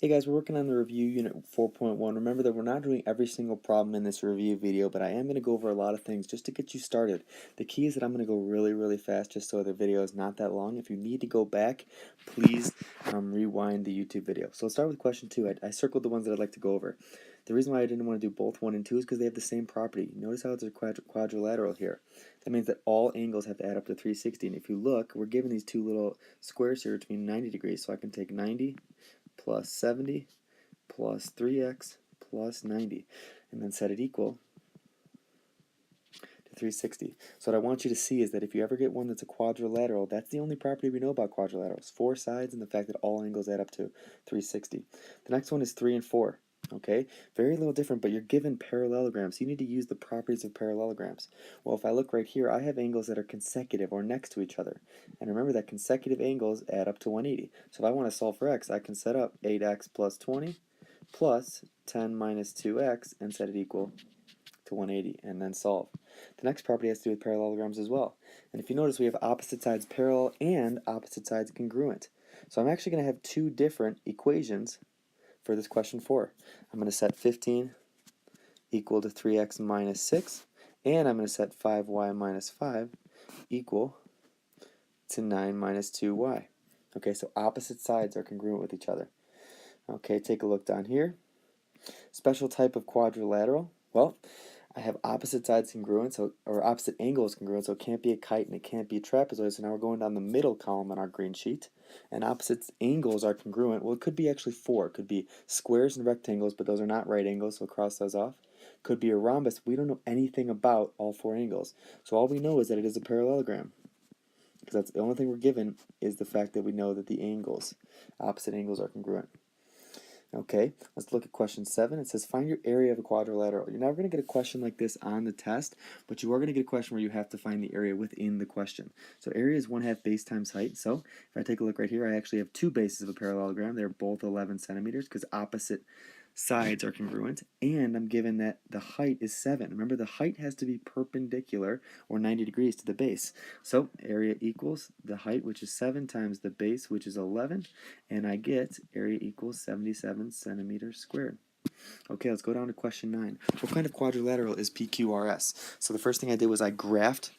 Hey guys, we're working on the review unit 4.1. Remember that we're not doing every single problem in this review video, but I am going to go over a lot of things just to get you started. The key is that I'm going to go really fast just so the video is not that long. If you need to go back, please rewind the YouTube video. So let's start with question 2. I circled the ones that I'd like to go over. The reason why I didn't want to do both 1 and 2 is because they have the same property. Notice how it's a quadrilateral here. That means that all angles have to add up to 360. And if you look, we're given these two little squares here between 90 degrees. So I can take 90 plus 70 plus 3x plus 90, and then set it equal to 360. So what I want you to see is that if you ever get one that's a quadrilateral, that's the only property we know about quadrilaterals. 4 sides and the fact that all angles add up to 360. The next one is 3 and 4. Okay, very little different, but you're given parallelograms. So you need to use the properties of parallelograms. Well, if I look right here, I have angles that are consecutive or next to each other. And remember that consecutive angles add up to 180. So if I want to solve for x, I can set up 8x plus 20 plus 10 minus 2x and set it equal to 180 and then solve. The next property has to do with parallelograms as well. And if you notice, we have opposite sides parallel and opposite sides congruent. So I'm actually going to have two different equations for this question 4. I'm going to set 15 equal to 3x minus 6, and I'm going to set 5y minus 5 equal to 9 minus 2y. Okay, so opposite sides are congruent with each other. Okay, take a look down here. Special type of quadrilateral. Well, I have opposite sides congruent, or opposite angles congruent, so it can't be a kite and it can't be a trapezoid. So now we're going down the middle column on our green sheet. And opposite angles are congruent. Well, it could be actually 4. It could be squares and rectangles, but those are not right angles, so we'll cross those off. Could be a rhombus. We don't know anything about all 4 angles. So all we know is that it is a parallelogram. Because that's the only thing we're given is the fact that we know that the angles, opposite angles, are congruent. Okay, let's look at question 7. It says find your area of a quadrilateral. You're never going to get a question like this on the test, but you are going to get a question where you have to find the area within the question. So area is 1/2 base times height. So if I take a look right here, I actually have two bases of a parallelogram. They're both 11 centimeters because opposite sides are congruent, and I'm given that the height is 7. Remember, the height has to be perpendicular or 90 degrees to the base. So area equals the height, which is 7, times the base, which is 11, and I get area equals 77 centimeters squared. Okay, let's go down to question 9. What kind of quadrilateral is PQRS? So the first thing I did was I graphed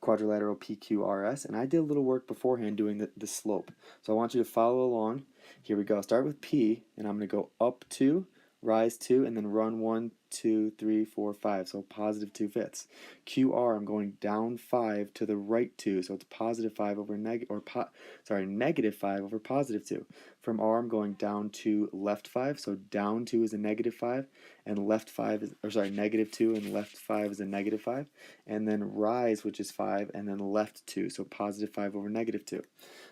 quadrilateral PQRS, and I did a little work beforehand doing the slope. So I want you to follow along. Here we go. Start with P, and I'm going to go up 2, rise 2, and then run 1, 2, 3, 4, 5. So positive 2/5. QR, I'm going down 5 to the right 2, so it's positive 5 over negative 5 over positive 2. From R, I'm going down to left 5, so down 2 is a negative 5, and left 5 is, negative 2 and left 5 is a negative 5, and then rise, which is 5, and then left 2, so positive 5 over negative 2.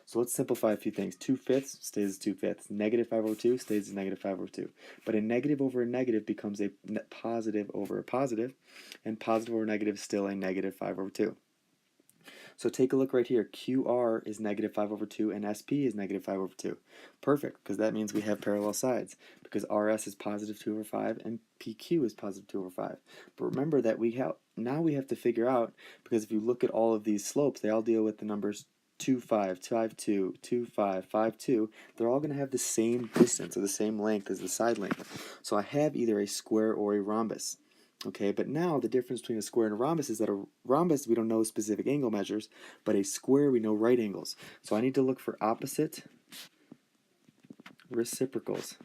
So let's simplify a few things. 2/5 stays as 2/5. Negative 5 over 2 stays as negative 5 over 2. But a negative over a negative becomes a positive over a positive, and positive over negative is still a negative 5 over 2. So take a look right here. QR is negative 5 over 2, and SP is negative 5 over 2. Perfect, because that means we have parallel sides, because RS is positive 2 over 5, and PQ is positive 2 over 5. But remember that now we have to figure out, because if you look at all of these slopes, they all deal with the numbers 2, 5, 5, 2, 2, 5, 5, 2, they're all going to have the same distance or the same length as the side length. So I have either a square or a rhombus. Okay, but now the difference between a square and a rhombus is that a rhombus we don't know specific angle measures, but a square we know right angles. So I need to look for opposite reciprocals.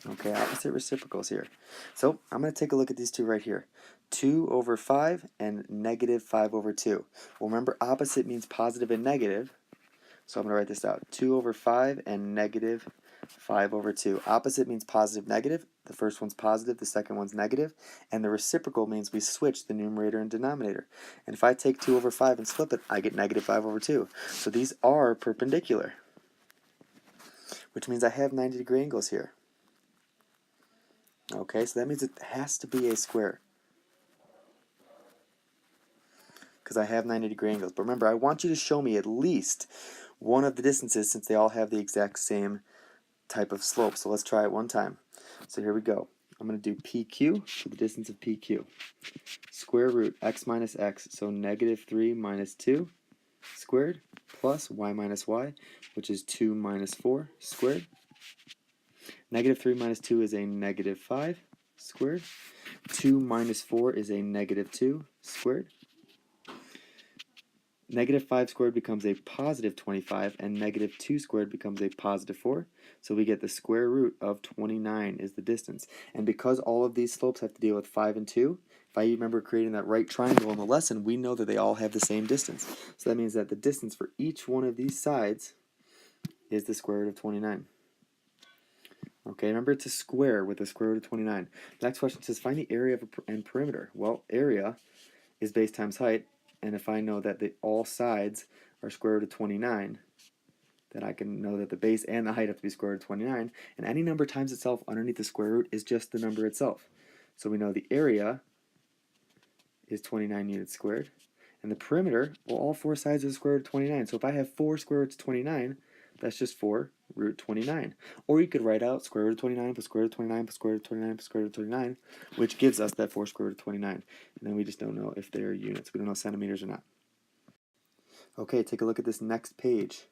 Okay, opposite reciprocals here. So I'm going to take a look at these two right here. 2 over 5 and negative 5 over 2. Well, remember, opposite means positive and negative. So I'm going to write this out. 2 over 5 and negative 5 over 2. Opposite means positive, negative. The first one's positive, the second one's negative. And the reciprocal means we switch the numerator and denominator. And if I take 2 over 5 and flip it, I get negative 5 over 2. So these are perpendicular, which means I have 90-degree angles here. Okay, so that means it has to be a square, because I have 90-degree angles. But remember, I want you to show me at least one of the distances, since they all have the exact same type of slope. So let's try it one time. So here we go. I'm going to do PQ for the distance of PQ. Square root x minus x, so negative 3 minus 2 squared plus y minus y, which is 2 minus 4 squared. Negative 3 minus 2 is a negative 5 squared. 2 minus 4 is a negative 2 squared. Negative 5 squared becomes a positive 25, and negative 2 squared becomes a positive 4. So we get the square root of 29 is the distance. And because all of these slopes have to deal with 5 and 2, if I remember creating that right triangle in the lesson, we know that they all have the same distance. So that means that the distance for each one of these sides is the square root of 29. Okay, remember it's a square with the square root of 29. The next question says, find the area of and perimeter. Well, area is base times height, and if I know that all sides are square root of 29, then I can know that the base and the height have to be square root of 29, and any number times itself underneath the square root is just the number itself. So we know the area is 29 units squared, and the perimeter, well, all four sides are square root of 29. So if I have 4 square roots of 29, that's just 4 root 29. Or you could write out square root of 29 plus square root of 29 plus square root of 29 plus square root of 29, which gives us that 4 square root of 29. And then we just don't know if they're units. We don't know centimeters or not. Okay, take a look at this next page.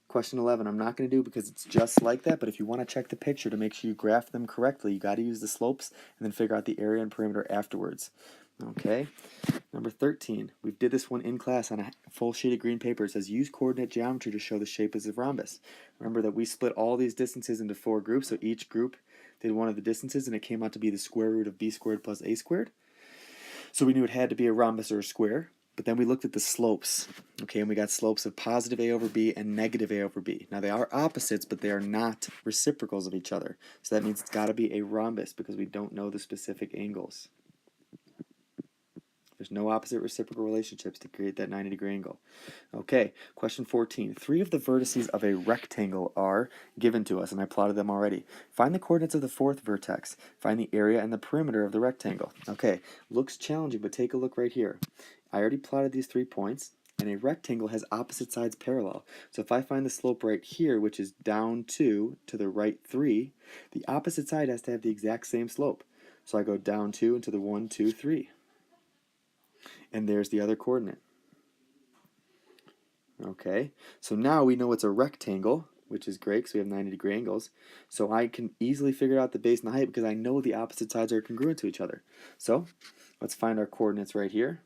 Question 11, I'm not going to do because it's just like that, but if you want to check the picture to make sure you graph them correctly, you got to use the slopes and then figure out the area and perimeter afterwards. Okay, number 13, we did this one in class on a full sheet of green paper. It says use coordinate geometry to show the shape as a rhombus. Remember that we split all these distances into 4 groups, so each group did one of the distances, and it came out to be the square root of b squared plus a squared. So we knew it had to be a rhombus or a square. But then we looked at the slopes, okay, and we got slopes of positive a over b and negative a over b. Now they are opposites, but they are not reciprocals of each other. So that means it's got to be a rhombus because we don't know the specific angles. There's no opposite reciprocal relationships to create that 90-degree angle. Okay, question 14. 3 of the vertices of a rectangle are given to us, and I plotted them already. Find the coordinates of the 4th vertex. Find the area and the perimeter of the rectangle. Okay, looks challenging, but take a look right here. I already plotted these 3 points, and a rectangle has opposite sides parallel. So if I find the slope right here, which is down 2 to the right 3, the opposite side has to have the exact same slope. So I go down 2 into the 1, 2, 3. And there's the other coordinate. Okay, so now we know it's a rectangle, which is great because we have 90-degree angles. So I can easily figure out the base and the height because I know the opposite sides are congruent to each other. So let's find our coordinates right here.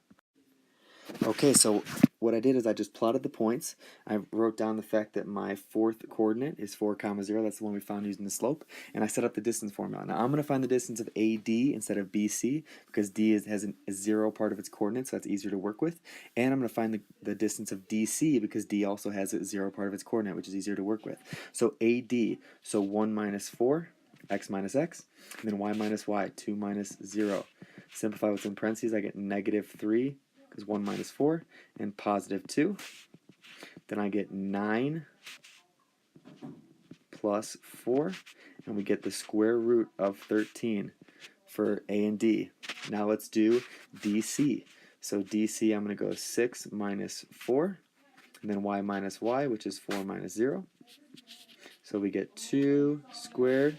Okay, so what I did is I just plotted the points. I wrote down the fact that my 4th coordinate is 4, 0. That's the one we found using the slope. And I set up the distance formula. Now I'm going to find the distance of AD instead of BC because D has a 0 part of its coordinates, so that's easier to work with. And I'm going to find the distance of DC because D also has a 0 part of its coordinate, which is easier to work with. So AD, so 1 minus 4, x minus x, and then y minus y, 2 minus 0. Simplify what's in parentheses, I get negative 3. Because 1 minus 4 and positive 2. Then I get 9 plus 4, and we get the square root of 13 for A and D. Now let's do DC. So DC, I'm going to go 6 minus 4, and then y minus y, which is 4 minus 0. So we get 2 squared,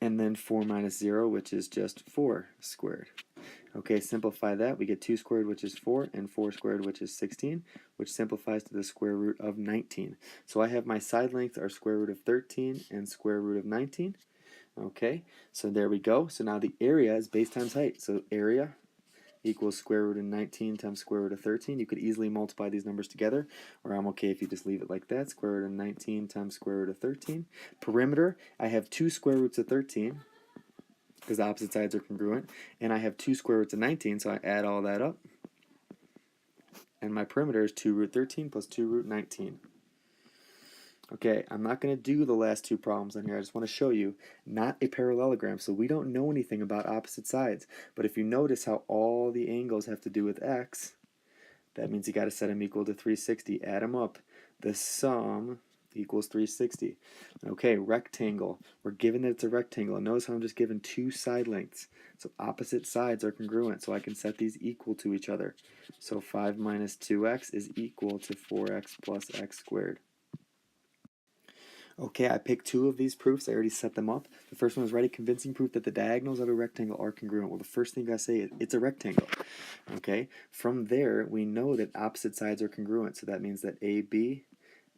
and then 4 minus 0, which is just 4 squared. Okay, simplify that. We get 2 squared, which is 4, and 4 squared, which is 16, which simplifies to the square root of 19. So I have my side lengths are square root of 13 and square root of 19. Okay, so there we go. So now the area is base times height. So area equals square root of 19 times square root of 13. You could easily multiply these numbers together, or I'm okay if you just leave it like that. Square root of 19 times square root of 13. Perimeter, I have 2 square roots of 13. Because the opposite sides are congruent, and I have 2 square roots of 19, so I add all that up, and my perimeter is 2 root 13 plus 2 root 19. Okay, I'm not going to do the last 2 problems on here. I just want to show you, not a parallelogram, so we don't know anything about opposite sides, but if you notice how all the angles have to do with x, that means you got to set them equal to 360. Add them up. The sum equals 360. Okay, rectangle. We're given that it's a rectangle. And notice how I'm just given 2 side lengths. So opposite sides are congruent. So I can set these equal to each other. So 5 minus 2x is equal to 4x plus x squared. Okay, I picked two of these proofs. I already set them up. The first one is write a convincing proof that the diagonals of a rectangle are congruent. Well, the first thing I say is it's a rectangle. Okay, from there, we know that opposite sides are congruent. So that means that AB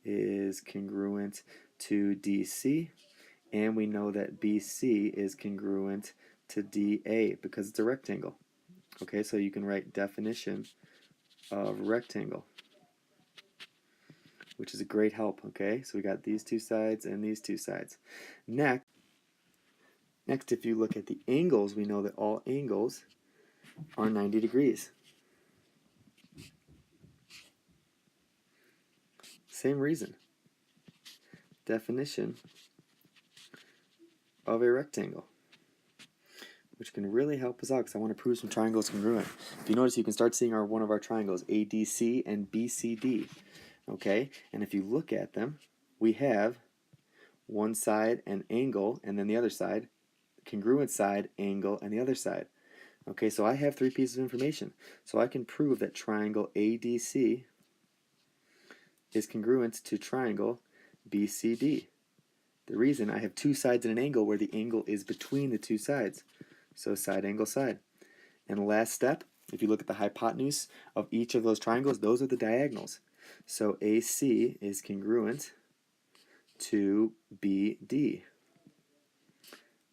is congruent to DC, and we know that BC is congruent to DA because it's a rectangle. Okay, so you can write definition of rectangle, which is a great help. Okay, so we got these two sides and these two sides. Next, if you look at the angles, we know that all angles are 90 degrees. Same reason. Definition of a rectangle, which can really help us out because I want to prove some triangles congruent. If you notice, you can start seeing one of our triangles, ADC and BCD. Okay, and if you look at them, we have one side an angle, and then the other side, congruent side, angle, and the other side. Okay, so I have three pieces of information. So I can prove that triangle ADC is congruent to triangle BCD. The reason, I have two sides and an angle where the angle is between the two sides. So side, angle, side. And the last step, if you look at the hypotenuse of each of those triangles, those are the diagonals. So AC is congruent to BD.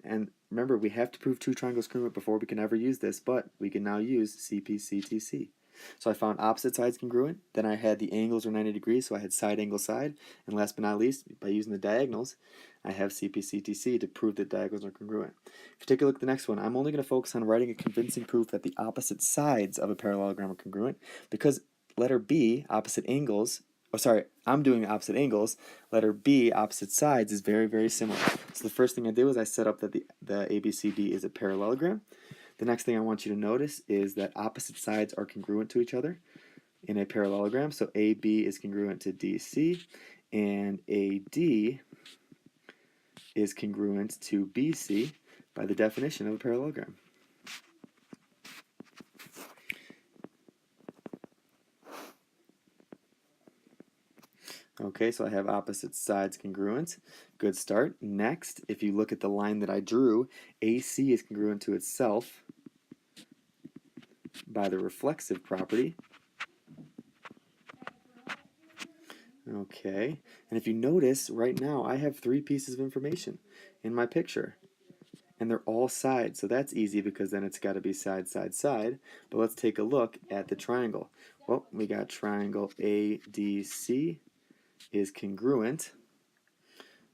And remember, we have to prove two triangles congruent before we can ever use this, but we can now use CPCTC. So I found opposite sides congruent, then I had the angles are 90 degrees, so I had side, angle, side, and last but not least, by using the diagonals, I have CPCTC to prove that diagonals are congruent. If you take a look at the next one, I'm only going to focus on writing a convincing proof that the opposite sides of a parallelogram are congruent, because letter B, opposite angles, I'm doing opposite angles. Letter B, opposite sides, is very, very similar. So the first thing I did was I set up that the ABCD is a parallelogram. The next thing I want you to notice is that opposite sides are congruent to each other in a parallelogram. So AB is congruent to DC, and AD is congruent to BC by the definition of a parallelogram. Okay, so I have opposite sides congruent. Good start. Next, if you look at the line that I drew, AC is congruent to itself by the reflexive property. Okay, and if you notice, right now I have three pieces of information in my picture, and they're all sides, so that's easy because then it's got to be side, side, side. But let's take a look at the triangle. Well, we got triangle ADC is congruent,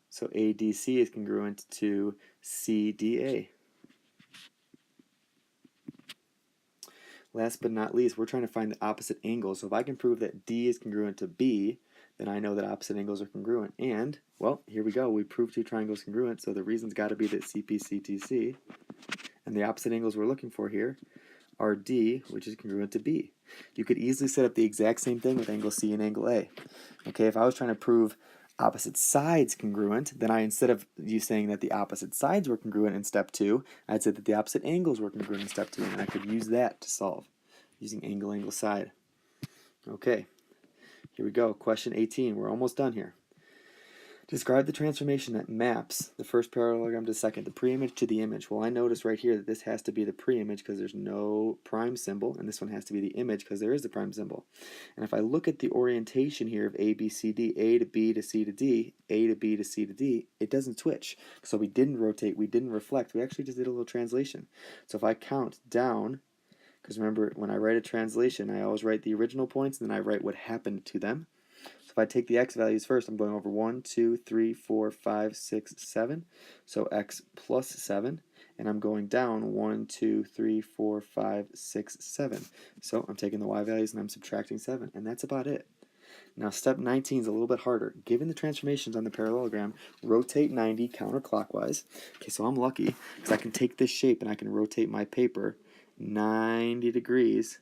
so ADC is congruent to CDA. Last but not least, we're trying to find the opposite angles. So if I can prove that D is congruent to B, then I know that opposite angles are congruent. And, well, here we go. We proved two triangles congruent, so the reason's got to be that CPCTC. And the opposite angles we're looking for here are D, which is congruent to B. You could easily set up the exact same thing with angle C and angle A. Okay, if I was trying to prove opposite sides congruent, then instead of you saying that the opposite sides were congruent in step 2, I'd say that the opposite angles were congruent in step 2, and I could use that to solve using angle, angle, side. Okay, here we go. Question 18. We're almost done here. Describe the transformation that maps the first parallelogram to the second, the preimage to the image. Well, I notice right here that this has to be the preimage because there's no prime symbol, and this one has to be the image because there is the prime symbol. And if I look at the orientation here of A, B, C, D, A to B to C to D, A to B to C to D, it doesn't switch. So we didn't rotate, we didn't reflect, we actually just did a little translation. So if I count down, because remember, when I write a translation, I always write the original points, and then I write what happened to them. So if I take the x values first, I'm going over 1, 2, 3, 4, 5, 6, 7. So x plus 7. And I'm going down 1, 2, 3, 4, 5, 6, 7. So I'm taking the y values and I'm subtracting 7. And that's about it. Now step 19 is a little bit harder. Given the transformations on the parallelogram, rotate 90 counterclockwise. Okay, so I'm lucky because I can take this shape and I can rotate my paper 90 degrees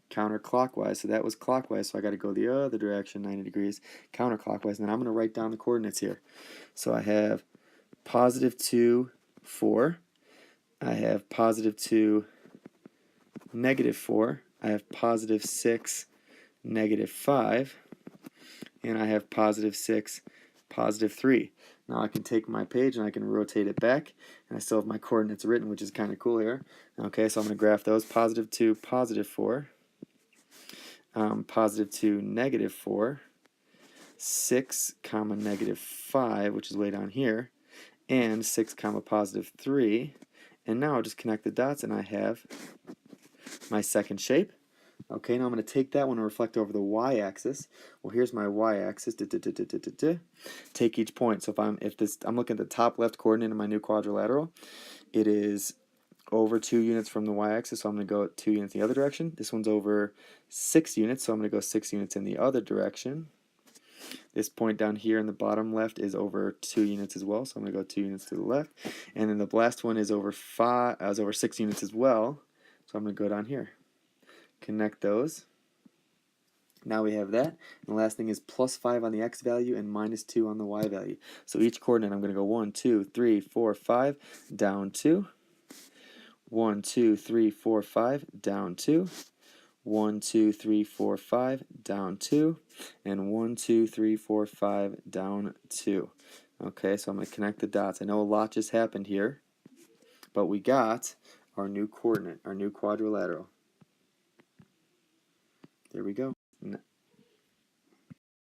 counterclockwise. So that was clockwise, so I got to go the other direction 90 degrees counterclockwise. And then I'm going to write down the coordinates here. So I have positive 2, 4. I have positive 2, negative 4. I have positive 6, negative 5. And I have positive 6, positive 3. Now I can take my page and I can rotate it back, and I still have my coordinates written, which is kind of cool here. Okay, so I'm going to graph those, positive 2, positive 4, positive 2, negative 4, 6, comma, negative 5, which is way down here, and 6, comma, positive 3. And now I'll just connect the dots, and I have my second shape. Okay, now I'm going to take that one and reflect over the y-axis. Well, here's my y-axis. Take each point. So I'm looking at the top left coordinate of my new quadrilateral. It is over 2 units from the y-axis, so I'm going to go 2 units in the other direction. This one's over 6 units, so I'm going to go 6 units in the other direction. This point down here in the bottom left is over 2 units as well, so I'm going to go 2 units to the left. And then the last one is over 6 units as well, so I'm going to go down here. Connect those. Now we have that. And the last thing is plus 5 on the x value and minus 2 on the y value. So each coordinate I'm going to go 1, 2, 3, 4, 5, down 2. 1, 2, 3, 4, 5, down 2. 1, 2, 3, 4, 5, down 2. And 1, 2, 3, 4, 5, down 2. Okay, so I'm going to connect the dots. I know a lot just happened here, but we got our new coordinate, our new quadrilateral. There we go.